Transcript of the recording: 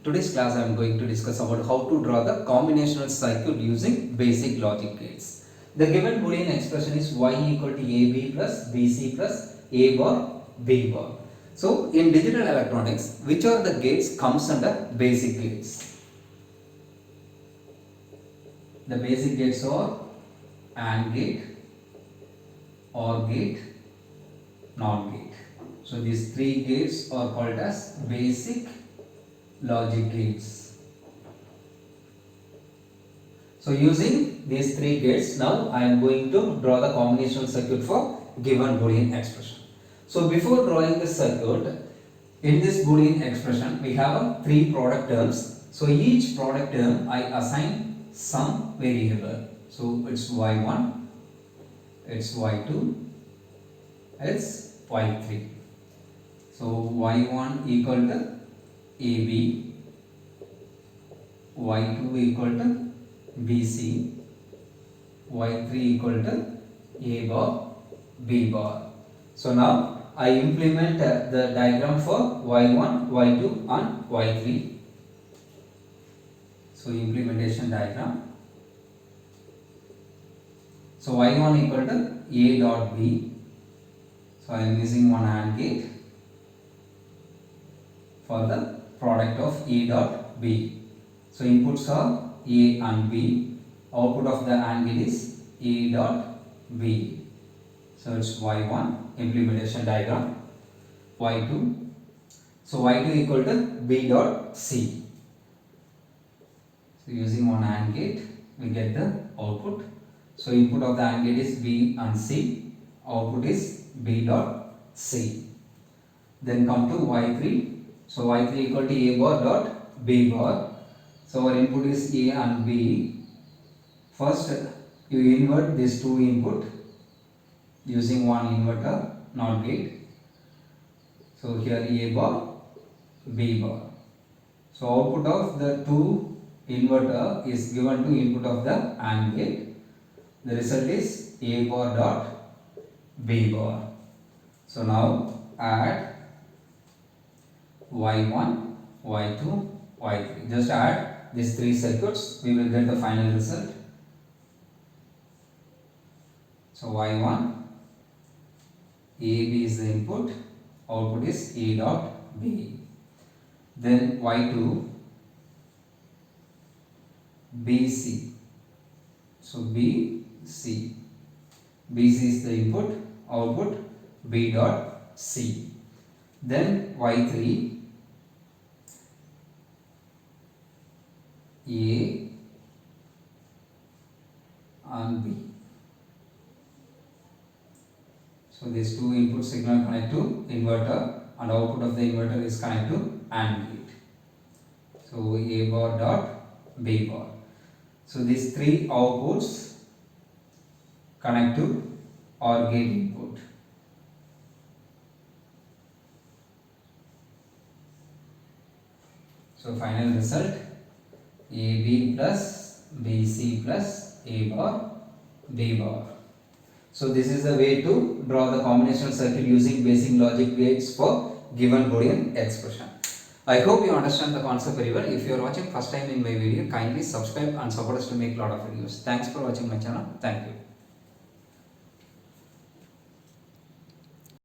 Today's class I am going to discuss about how to draw the combinational circuit using basic logic gates. The given Boolean expression is y equal to AB plus BC plus A bar B bar. So in digital electronics, which are the gates comes under basic gates? The basic gates are AND gate, OR gate, NOT gate. So these three gates are called as basic logic gates. So using these three gates, now I am going to draw the combinational circuit for given Boolean expression. So before drawing the circuit, in this Boolean expression we have three product terms. So each product term I assign some variable. So it's y1, it's y2, it's y3. So y1 equal to AB, y2 equal to BC, y3 equal to A bar, B bar. So now I implement the diagram for y1, y2 and y3. So implementation diagram. So y1 equal to A dot B. So I am using one AND gate for the product of A dot B. So inputs are A and B. Output of the AND gate is A dot B. So it's y1 implementation diagram. y2. So y2 equal to B dot C. So using one AND gate we get the output. So input of the AND gate is B and C. Output is B dot C. Then come to y3. So y3 equal to A bar dot B bar. So our input is A and B. First you invert these two input using one inverter, NOT gate. So here A bar, B bar. So output of the two inverter is given to input of the AND gate. The result is A bar dot B bar. So now add y1, y2, y3. Just add these three circuits, we will get the final result. So y1, AB is the input, output is A dot B. Then y2, BC. So BC. BC is the input, output B dot C. Then y3, A and B. So these two input signal connect to inverter and output of the inverter is connect to AND gate. So A bar dot B bar. So these three outputs connect to OR gate input. So final result AB plus BC plus A bar B bar. So this is the way to draw the combinational circuit using basic logic gates for given Boolean expression. I hope you understand the concept very well. If you are watching first time in my video, kindly subscribe and support us to make lot of videos. Thanks for watching my channel. Thank you.